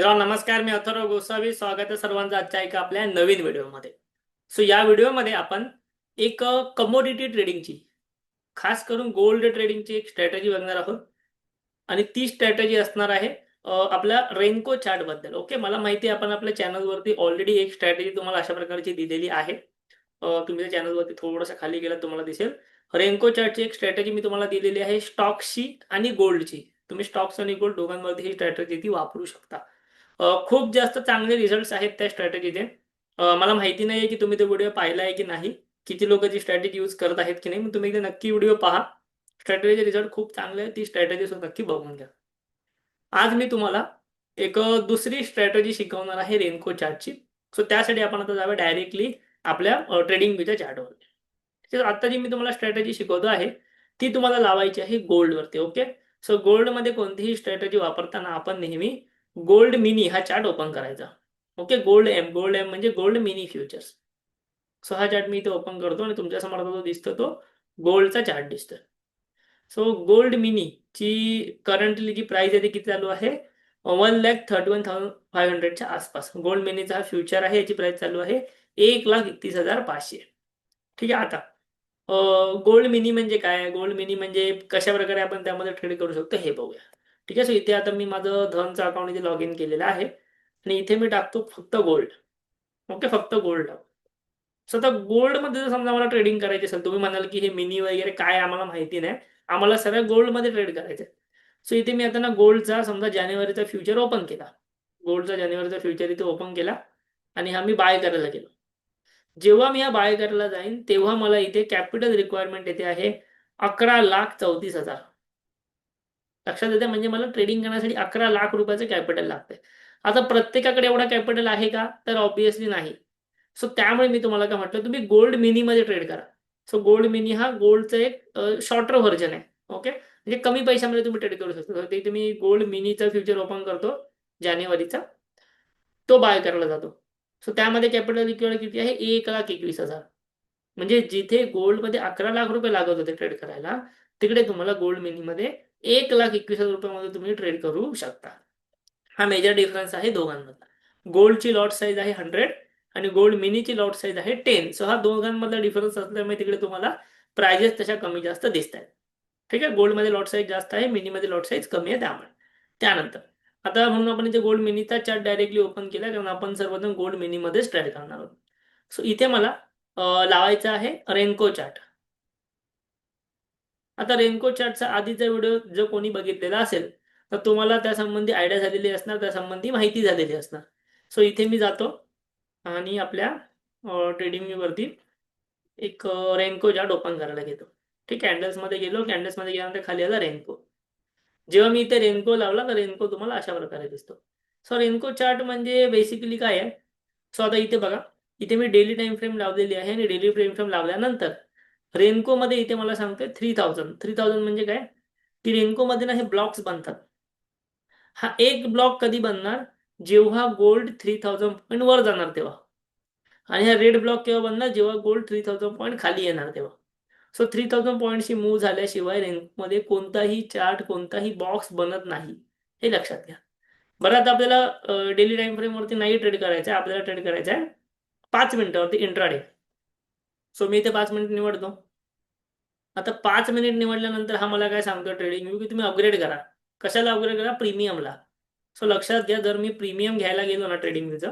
नमस्कार, मी अथर्व गोसावी. स्वागत आहे सर्वांचं आजच्या एका आपल्या नवीन व्हिडिओमध्ये. या व्हिडिओमध्ये आपण एक कमोडिटी ट्रेडिंगची, खास करून गोल्ड ट्रेडिंगची एक स्ट्रॅटेजी बघणार आहोत. आणि ती स्ट्रॅटेजी असणार आहे आपल्या रेनको चार्ट बद्दल. ओके, मला माहिती आहे आपण आपल्या चॅनलवरती ऑलरेडी एक स्ट्रॅटेजी तुम्हाला अशा प्रकारची दिलेली आहे. तुम्ही त्या चॅनलवरती थोडंसं खाली गेलात तुम्हाला दिसेल रेनको चार्टची एक स्ट्रॅटेजी मी तुम्हाला दिलेली आहे, स्टॉक्सची आणि गोल्डची. तुम्ही स्टॉक्स आणि गोल्ड दोघांमध्ये ही स्ट्रॅटेजी ती वापरू शकता. खूप जास्त चांगले रिझल्ट्स आहेत त्या स्ट्रॅटेजीचे. मला माहिती नाही की तुम्ही तो व्हिडिओ पाहिला आहे की नाही, किती लोक ती स्ट्रॅटेजी यूज करत आहेत की नाही. तुम्ही एकदा नक्की व्हिडिओ पहा. स्ट्रॅटेजीचे रिझल्ट खूप चांगले आहेत, ती स्ट्रॅटेजी नक्की बघून घ्या. आज मी तुम्हाला एक दुसरी स्ट्रॅटेजी शिकवणार आहे रेनको चार्टची. त्यासाठी आपण आता जाऊया डायरेक्टली आपल्या ट्रेडिंग व्ह्यूच्या चार्टवर. आता जी मी तुम्हाला स्ट्रॅटेजी शिकवतो आहे ती तुम्हाला लावायची आहे गोल्डवरती. ओके, गोल्डमध्ये कोणतीही स्ट्रॅटेजी वापरताना आपण नेहमी गोल्ड मिनी हा चार्ट ओपन करायचा. ओके, गोल्ड एम म्हणजे गोल्ड मिनी फ्युचर्स. हा चार्ट मी इथे ओपन करतो आणि तुमच्या समोर जो दिसतो तो गोल्डचा चार्ट दिसतोय. गोल्ड मिनी ची करंटली जी प्राइस आहे ती किती चालू आहे, 1,31,500च्या आसपास. गोल्ड मिनीचा हा फ्युचर आहे, याची प्राइस चालू आहे 1,31,500. ठीक आहे. आता गोल्ड मिनी म्हणजे काय, गोल्ड मिनी म्हणजे कशा प्रकारे आपण त्यामध्ये ट्रेड करू शकतो हे बघूया. ठीक आहे. इथे आता मी माझं धनचं अकाउंट इथे लॉग इन केलेलं आहे आणि इथे मी टाकतो फक्त गोल्ड. ओके, फक्त गोल्ड. आता गोल्डमध्ये जर समजा मला ट्रेडिंग करायची असेल, तुम्ही म्हणाल की हे मिनी वगैरे काय आम्हाला माहिती नाही, आम्हाला सरळ गोल्डमध्ये ट्रेड करायचं आहे. इथे मी आता ना गोल्डचा समजा जानेवारीचा फ्युचर ओपन केला. गोल्डचा जानेवारीचा फ्युचर इथे ओपन केला आणि हा मी बाय करायला गेलो. जेव्हा मी हा बाय करायला जाईन तेव्हा मला इथे कॅपिटल रिक्वायरमेंट येते आहे 11,34,000. लक्षात येते, म्हणजे मला ट्रेडिंग करण्यासाठी 11 लाख रुपयाचं कॅपिटल लागतंय. आता प्रत्येकाकडे एवढा कॅपिटल आहे का, तर ऑब्विसली नाही. त्यामुळे मी तुम्हाला काय म्हटलं, तुम्ही गोल्ड मिनीमध्ये ट्रेड करा. गोल्ड मिनी हा गोल्डचं एक शॉर्टर व्हर्जन आहे. ओके, म्हणजे कमी पैशामध्ये तुम्ही ट्रेड करू शकता. ते मी गोल्ड मिनीचा फ्युचर ओपन करतो जानेवारीचा, तो बाय करायला जातो. त्यामध्ये कॅपिटल रिक्वायर्ड किती आहे, 1,21,000. म्हणजे जिथे गोल्डमध्ये 11 लाख रुपये लागत होते ट्रेड करायला, तिकडे तुम्हाला गोल्ड मिनीमध्ये 1,21,000 रुपयामध्ये तुम्ही ट्रेड करू शकता. हा मेजर डिफरन्स आहे दोघांमधला. गोल्डची लॉट साईज आहे 100 आणि गोल्ड मिनीची लॉट साईज आहे 10. हा दोघांमधला डिफरन्स असल्यामुळे तिकडे तुम्हाला प्राइजेस तशा कमी जास्त दिसत आहेत. ठीक आहे, गोल्डमध्ये लॉट साईज जास्त आहे, मिनीमध्ये लॉट साईज कमी आहे त्यामुळे. त्यानंतर आता म्हणून आपण इथे गोल्ड मिनीचा चार्ट डायरेक्टली ओपन केला, कारण आपण सर्वजण गोल्ड मिनीमध्येच ट्रेड करणार आहोत. इथे मला लावायचा आहे रेनको चार्ट. आता रेनको चार्टचा आधीचा व्हिडिओ जो कोणी बघितलेला असेल तर तुम्हाला त्यासंबंधी आयडिया झालेली असणार, त्यासंबंधी माहिती झालेली असणार. इथे मी जातो आणि आपल्या ट्रेडिंग वरती एक रेनको चार्ट ओपन करायला घेतो. ठीक, कॅन्डल्समध्ये गेलो, कॅन्डल्समध्ये गेल्यानंतर खाली आला रेनको. जेव्हा मी इथे रेनको लावला तर रेनको तुम्हाला अशा प्रकारे दिसतो. रेनको चार्ट म्हणजे बेसिकली काय आहे. आता इथे बघा, इथे मी डेली टाइम फ्रेम लावलेली आहे आणि डेली टाइम फ्रेम लावल्यानंतर रेनकोमध्ये इथे मला सांगतोय 3,000 म्हणजे काय, की रेनकोमध्ये ना हे ब्लॉक्स बनतात. हा एक ब्लॉक कधी बनणार, जेव्हा गोल्ड 3,000 पॉईंट वर जाणार तेव्हा. आणि हा रेड ब्लॉक केव्हा बनणार, जेव्हा गोल्ड 3,000 पॉईंट खाली येणार तेव्हा. 3,000 पॉईंटशी मूव्ह झाल्याशिवाय रेनकोमध्ये कोणताही चार्ट, कोणताही बॉक्स बनत नाही, हे लक्षात घ्या. बरं, आता आपल्याला डेली टाइम फ्रेम वरती नाही ट्रेड करायचं आहे, आपल्याला ट्रेड करायचं आहे 5 मिनिटावरती इंट्राडे. मी इथे 5 मिनिट निवडतो. आता 5 मिनिट निवडल्यानंतर हा मला काय सांगतो ट्रेडिंग व्यू, की तुम्ही अपग्रेड करा. कशाला अपग्रेड करा, प्रीमियमला. लक्षात घ्या, जर मी प्रीमियम घ्यायला गेलो ना ट्रेडिंग व्यूचं,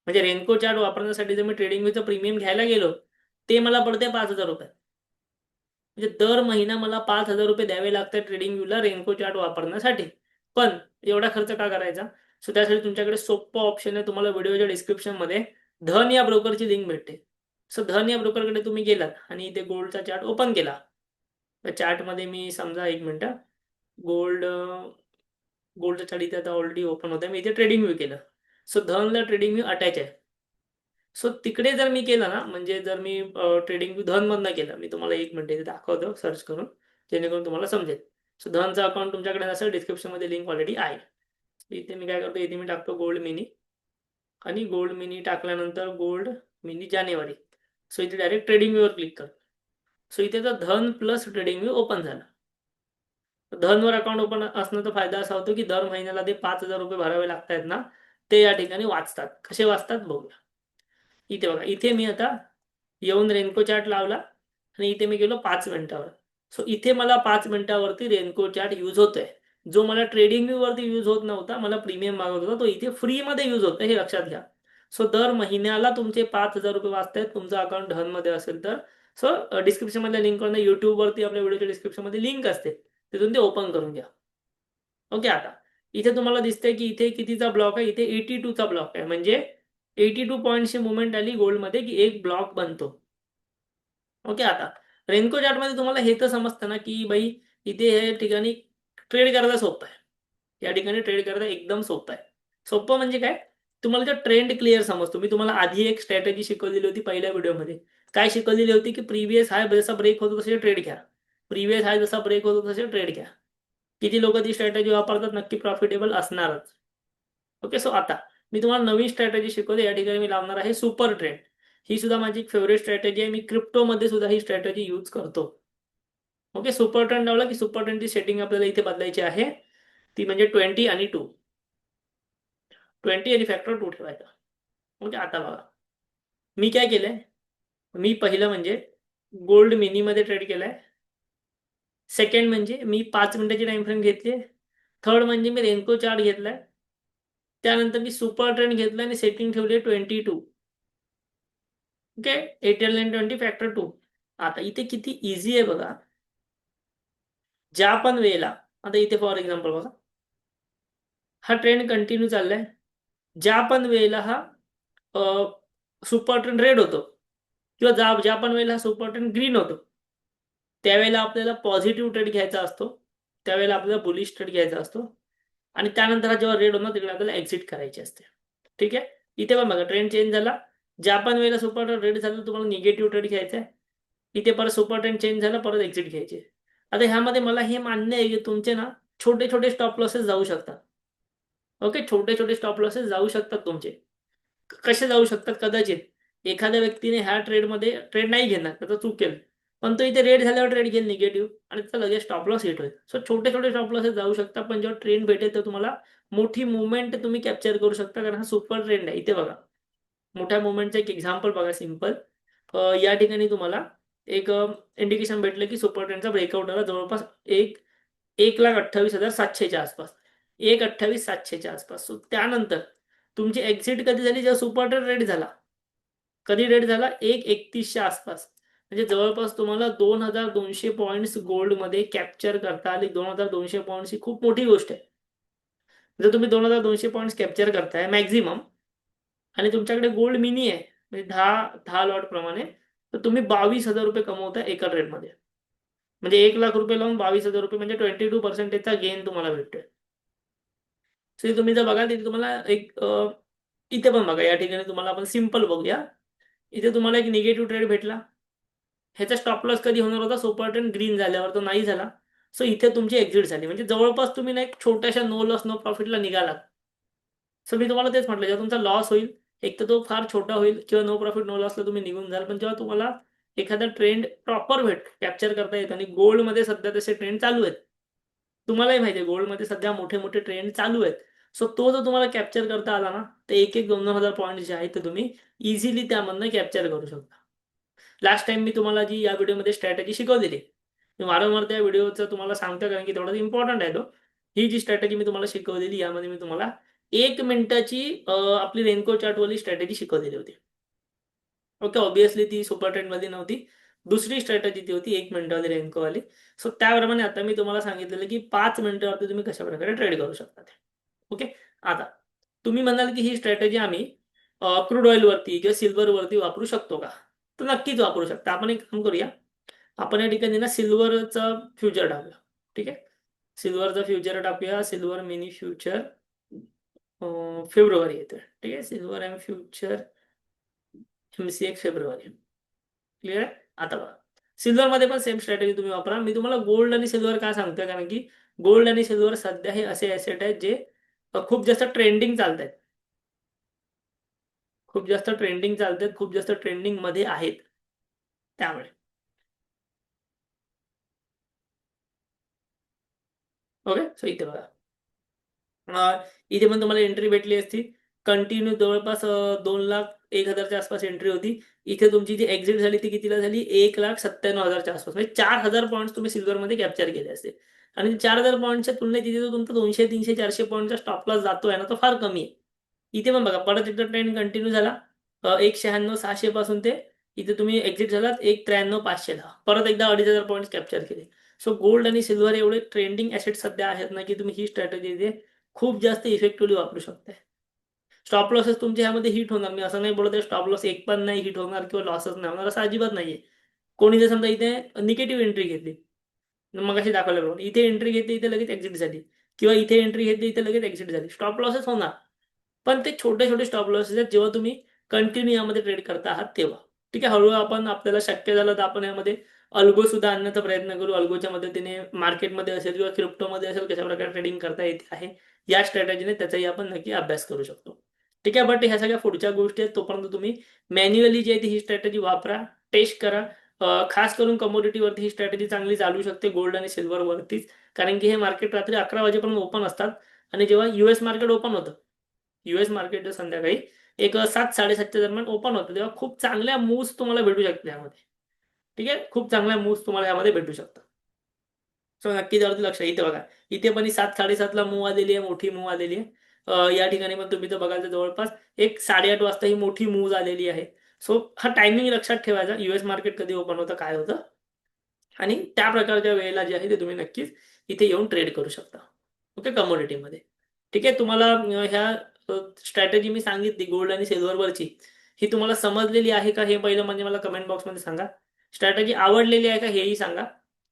म्हणजे रेनको चार्ट वापरण्यासाठी जर मी ट्रेडिंग व्यूचं प्रीमियम घ्यायला गेलो, ते मला पडते 5,000 रुपये. म्हणजे दर महिना मला 5,000 रुपये द्यावे लागतात ट्रेडिंग व्यूला रेनको चार्ट वापरण्यासाठी. पण एवढा खर्च का करायचा. त्यासाठी तुमच्याकडे सोपं ऑप्शन आहे. तुम्हाला व्हिडिओच्या डिस्क्रिप्शनमध्ये धन या ब्रोकरची लिंक भेटते. धन या ब्रोकरकडे तुम्ही गेलात आणि इथे गोल्डचा चार्ट ओपन केला. त्या चार्टमध्ये मी समजा एक मिनिट, गोल्डचा चार्ट इथे आता ऑलरेडी ओपन होता, मी इथे ट्रेडिंग व्यू केलं. धनला ट्रेडिंग व्यू अटॅच आहे. तिकडे जर मी केलं ना, म्हणजे जर मी ट्रेडिंग व्यू धनमधनं केलं, मी तुम्हाला एक मिनिट इथे दाखवतो सर्च करून, जेणेकरून तुम्हाला समजेल. धनचं अकाउंट तुमच्याकडे असेल, डिस्क्रिप्शनमध्ये लिंक ऑलरेडी आहे. इथे मी काय करतो, इथे मी टाकतो गोल्ड मिनी आणि गोल्ड मिनी टाकल्यानंतर गोल्ड मिनी जानेवारी. इथे डायरेक्ट ट्रेडिंग व्यूवर क्लिक करतो. इथे तर धन प्लस ट्रेडिंग व्यू ओपन झाला. धनवर अकाउंट ओपन असण्याचा फायदा असा होतो की दर महिन्याला ते 5,000 रुपये भरावे लागतायत ना, ते या ठिकाणी वाचतात. कसे वाचतात बघूया. इथे बघा, इथे मी आता येऊन रेनको चार्ट लावला आणि इथे मी गेलो 5 मिनिटावर. सो इथे मला 5 मिनिटावरती रेनको चार्ट यूज होतोय. जो मला ट्रेडिंग वरती यूज होत नव्हता, मला प्रीमियम मागवत होता, तो इथे फ्रीमध्ये यूज होतोय, हे लक्षात घ्या. सो दर महिन्याला तुमचे 5,000 रुपये वाचतायत, तुमचं अकाउंट धनमध्ये असेल तर. सो डिस्क्रिप्शन मधल्या लिंकवर युट्यूबवरती आपल्या व्हिडिओच्या डिस्क्रिप्शन मध्ये लिंक असते, तिथून ते ओपन करून घ्या. ओके. आता इथे तुम्हाला दिसतंय की इथे कितीचा ब्लॉक आहे, इथे 82 चा ब्लॉक आहे. म्हणजे 82 पॉईंटची मुवमेंट आली गोल्डमध्ये की एक ब्लॉक बनतो. ओके. आता रेनको चार्टमध्ये तुम्हाला हे तर समजतं ना की बाई इथे हे ठिकाणी ट्रेड करायला सोपं आहे. या ठिकाणी ट्रेड करायला एकदम सोपं आहे. सोपं म्हणजे काय, तुम्हाला जर ट्रेंड क्लिअर समजतो. मी तुम्हाला आधी एक स्ट्रॅटेजी शिकवलेली होती पहिल्या व्हिडिओमध्ये. काय शिकवलेली होती की प्रिव्हियस हाय जसा ब्रेक होतो तसे ट्रेड घ्या. प्रिव्हियस हाय जसा ब्रेक होतो तसे ट्रेड घ्या. किती लोक ती स्ट्रॅटेजी वापरतात, नक्की प्रॉफिटेबल असणारच. ओके. सो आता मी तुम्हाला नवीन स्ट्रॅटेजी शिकवते. या ठिकाणी मी लावणार आहे सुपर ट्रेंड. ही सुद्धा माझी फेवरेट स्ट्रॅटेजी आहे. मी क्रिप्टोमध्ये सुद्धा ही स्ट्रॅटेजी यूज करतो. ओके. सुपर ट्रेंड लावला की सुपर ट्रेंडची सेटिंग आपल्याला इथे बदलायची आहे. ती म्हणजे 20 आणि 2. 20 आणि फॅक्टर 2 ठेवायचा. ओके. आता बघा, मी काय केलंय, मी पहिलं म्हणजे गोल्ड मिनीमध्ये ट्रेड केलाय. सेकंड म्हणजे मी 5 मिनिटाची टाइम फ्रेम घेतली. थर्ड म्हणजे मी रेनको चार्ट घेतलाय. त्यानंतर मी सुपर ट्रेंड घेतला आणि सेटिंग ठेवली 22. ओके. 80 आणि 20 फॅक्टर 2. आता इथे किती इझी आहे बघा. ज्या पण वेळेला, आता इथे फॉर एक्झाम्पल बघा, हा ट्रेंड कंटिन्यू चाललाय. ज्या पण वेळेला हा सुपर ट्रेंड रेड होतो किंवा ज्या पण वेळेला सुपर ट्रेंड ग्रीन होतो, त्यावेळेला आपल्याला पॉझिटिव्ह ट्रेड घ्यायचा असतो. त्यावेळेला आपल्याला बुलिश ट्रेड घ्यायचा असतो. आणि त्यानंतर हा जेव्हा रेड होणार तिकडे आपल्याला एक्झिट करायची असते. ठीक आहे. इथे पण बघा ट्रेंड चेंज झाला. ज्या पण वेळेला सुपर ट्रेंड रेड झालं तुम्हाला निगेटिव्ह ट्रेड घ्यायचा आहे. इथे परत सुपर ट्रेंड चेंज झाला, परत एक्झिट घ्यायचे. आता ह्यामध्ये मला हे मान्य आहे की तुमचे ना छोटे छोटे स्टॉप लॉसेस जाऊ शकतात. ओके. छोटे छोटे स्टॉप लॉसेस जाऊ शकतात तुमचे. कसे जाऊ शकतात, कदाचित एखाद्या व्यक्तीने ह्या ट्रेडमध्ये ट्रेड नाही घेणार, त्याचा चुकेल, पण तो इथे रेड झाल्यावर ट्रेड घेईल निगेटिव्ह आणि त्याचा लगेच स्टॉप लॉस हिट होईल. सो छोटे छोटे स्टॉप लॉसेस जाऊ शकतात, पण जेव्हा ट्रेंड भेटेल तर तुम्हाला मोठी मुवमेंट तुम्ही कॅप्चर करू शकता, कारण हा सुपर ट्रेंड आहे. इथे बघा, मोठ्या मुवमेंटचं एक एक्झाम्पल बघा, सिंपल. या ठिकाणी तुम्हाला एक इंडिकेशन भेटलं की सुपर ट्रेंडचा ब्रेकआउट आला जवळपास 1,28,700च्या आसपास. 1,28,700च्या आसपास. सो त्यानंतर तुमची एक्झिट कधी झाली, जेव्हा सुपर ट्रेंड रेड झाला. कधी रेड झाला, 1,31च्या आसपास. म्हणजे जवळपास तुम्हाला 2,200 पॉईंट्स गोल्डमध्ये कॅप्चर करता आले. 2,200 पॉईंट्स ही खूप मोठी गोष्ट आहे. जर तुम्ही 2,200 पॉईंट्स कॅप्चर करताय मॅक्झिमम, आणि तुमच्याकडे गोल्ड मिनी आहे म्हणजे 10 लॉट प्रमाणे, तर तुम्ही 22,000 रुपये कमवताय एका ट्रेडमध्ये. म्हणजे 1,00,000 रुपये लावून 22,000 रुपये म्हणजे 22% गेन तुम्हाला भेटतोय. सो तुम्ही जर बघाल तिथे तुम्हाला एक इथे पण बघा, या ठिकाणी तुम्हाला आपण सिंपल बघूया. इथे तुम्हाला एक निगेटिव्ह ट्रेड भेटला. ह्याचा स्टॉप लॉस कधी होणार होता, सुपर ट्रेंड ग्रीन झाल्यावर, तो नाही झाला. सो इथे तुमची एक्झिट झाली. म्हणजे जवळपास तुम्ही ना एक छोट्याशा नो लॉस नो प्रॉफिटला निघालात. सो मी तुम्हाला तेच म्हटलं, जेव्हा तुमचा लॉस होईल एक तर तो फार छोटा होईल किंवा नो प्रॉफिट नो लॉसला तुम्ही निघून जाल. पण जेव्हा तुम्हाला एखादा ट्रेंड प्रॉपर कॅप्चर करता येत, आणि गोल्डमध्ये सध्या तसे ट्रेंड चालू आहेत, तुम्हालाही माहिती आहे गोल्डमध्ये सध्या मोठे मोठे ट्रेंड चालू आहेत. सो तो जर तुम्हाला कॅप्चर करता आला ना, तर एक एक 2,000 पॉईंट जे आहेत ते तुम्ही इझिली त्यामधनं कॅप्चर करू शकता. लास्ट टाइम मी तुम्हाला जी या व्हिडिओमध्ये स्ट्रॅटेजी शिकवलेली, मी वारंवार त्या व्हिडिओचं तुम्हाला सांगतो कारण की तेवढा इम्पॉर्टंट आहे तो. ही जी स्ट्रॅटेजी मी तुम्हाला शिकवलेली, यामध्ये मी तुम्हाला 1 मिनिटाची आपली रेनको चार्टवाली स्ट्रॅटेजी शिकवलेली होती. ओके. ऑब्विसली ती सुपर ट्रेंडमध्ये नव्हती. दुसरी स्ट्रॅटेजी ती होती 1 मिनिटावाली रेनकोवाली. सो त्याप्रमाणे आता मी तुम्हाला सांगितलेलं की 5 मिनिटावरती तुम्ही कशा प्रकारे ट्रेड करू शकता ते. ओके. आता तुम्ही म्हणाल की ही स्ट्रॅटेजी आम्ही क्रूड ऑइलवरती किंवा सिल्वरवरती वापरू शकतो का? तर नक्कीच वापरू शकता. आपण एक काम करूया, आपण या ठिकाणी ना सिल्वरचा फ्युचर टाकूया. ठीक आहे. सिल्वरचा फ्युचर टाकूया. सिल्वर मिनी फ्युचर फेब्रुवारी येतोय. ठीक आहे. सिल्वर एम फ्युचर MCX फेब्रुवारी. क्लिअर आहे. आता बघा, सिल्वरमध्ये पण सेम स्ट्रॅटेजी तुम्ही वापरा. मी तुम्हाला गोल्ड आणि सिल्वर का सांगतोय, कारण की गोल्ड आणि सिल्वर सध्या हे असे ॲसेट आहेत जे खूप जास्त ट्रेंडिंग चालत आहेत. खूप जास्त ट्रेंडिंग चालतात, खूप जास्त ट्रेंडिंग मध्ये आहेत. त्यामुळे ओके. सो इथे बघा. इथे पण तुम्हाला एंट्री भेटली असती. कंटिन्यू जवळपास 2,01,000च्या आसपास एंट्री होती. इथे तुमची जी एक्झिट झाली ती कितीला झाली? 1,97,000च्या आसपास. म्हणजे 4,000 पॉइंट्स तुम्ही सिल्व्हरमध्ये कॅप्चर केले असते. आणि 4,000 पॉइंटच्या तुलनेत इथे जो तुमचा 200, 300, 400 पॉइंटचा स्टॉप लॉस जातोय ना, तो फार कमी आहे. इथे पण बघा, परत एकदा ट्रेंड कंटिन्यू झाला. 1,96,600 पासून ते इथे तुम्ही एक्झिट झालात 1,93,510. परत एकदा 2,500 पॉइंट्स कॅप्चर केले. सो गोल्ड आणि सिल्व्हर एवढे ट्रेंडिंग ॲसेट सध्या आहेत ना, की तुम्ही ही स्ट्रॅटेजी इथे खूप जास्त इफेक्टिव्हली वापरू शकताय. स्टॉप लॉसेस तुमचे ह्यामध्ये हिट होणार. मी असं नाही बोलत आहे स्टॉप लॉस एक पण नाही हिट होणार किंवा लॉसच नाही होणार, असं अजिबात नाहीये. कोणी जर समजा इथे निगेटिव्ह एंट्री घेतली, मगाशी दाखवल्याप्रमाणे इथे एंट्री घेतली, इथे लगेच एक्झिट झाली, किंवा इथे एंट्री घेतली, इथे लगेच एक्झिट झाली, स्टॉप लॉसेस होणार. पण ते छोटे छोटे स्टॉप लॉसेस आहेत जेव्हा तुम्ही कंटिन्यू यामध्ये ट्रेड करता आहात तेव्हा. ठीक आहे. हळूहळू आपण आपल्याला शक्य झालं तर आपण यामध्ये अल्गो सुद्धा आणण्याचा प्रयत्न करू. अल्गोच्या मदतीने मार्केटमध्ये असेल किंवा क्रिप्टोमध्ये असेल कशा प्रकारे ट्रेडिंग करता येते आहे, या स्ट्रॅटेजीने त्याचाही आपण नक्की अभ्यास करू शकतो. ठीक आहे. बट ह्या सगळ्या पुढच्या गोष्टी आहेत. तोपर्यंत तुम्ही मॅन्युअली जी आहे ती ही स्ट्रॅटेजी वापरा, टेस्ट करा. खास करून कमोडिटीवरती ही स्ट्रॅटेजी चांगली चालू शकते, गोल्ड आणि सिल्वरवरतीच. कारण की हे मार्केट रात्री 11 वाजेपर्यंत ओपन असतात. आणि जेव्हा US मार्केट ओपन होतं, US मार्केट संध्याकाळी एक 7-7:30च्या दरम्यान ओपन होतं, तेव्हा खूप चांगल्या मूव्स तुम्हाला भेटू शकतात यामध्ये. ठीक आहे. खूप चांगल्या मूव्स तुम्हाला यामध्ये भेटू शकतात. सो नक्की त्यावरती लक्ष. इथे बघा, इथे पण 7-7:30ला मूव्ह आलेली आहे, मोठी मूव्ह आलेली आहे. या ठिकाणी पण तुम्ही तर बघाल तर जवळपास एक 8:30 वाजता ही मोठी मूव्ह आलेली आहे. सो हा टायमिंग लक्षात ठेवायचा, US मार्केट कधी ओपन होतं, काय होतं, आणि त्या प्रकारच्या वेळेला जे आहे ते तुम्ही नक्कीच इथे येऊन ट्रेड करू शकता. ओके, कमोडिटीमध्ये. ठीक आहे. तुम्हाला ह्या स्ट्रॅटेजी मी सांगितली गोल्ड आणि सिल्व्हरवरची, ही तुम्हाला समजलेली आहे का, हे पहिलं म्हणजे मला कमेंट बॉक्समध्ये सांगा. स्ट्रॅटेजी आवडलेली आहे का, हेही सांगा.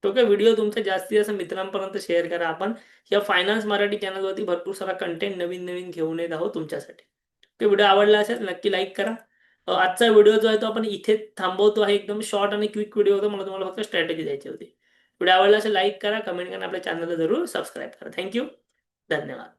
ओके. व्हिडिओ तुमच्या जास्तीत जास्त मित्रांपर्यंत शेअर करा. आपण या फायनान्स मराठी चॅनलवरती भरपूर सारा कंटेंट नवीन नवीन घेऊन येत आहोत तुमच्यासाठी. ते व्हिडिओ आवडला असेल नक्की लाईक करा. आजचा व्हिडिओ जो आहे तो आपण इथे थांबवतो आहे. एकदम शॉर्ट आणि क्विक व्हिडिओ होता. मला तुम्हाला फक्त स्ट्रॅटेजी द्यायची होती. व्हिडिओ आवडला असेल लाईक करा, कमेंट करा, आपल्या चॅनलला जरूर सबस्क्राईब करा. थँक्यू. धन्यवाद.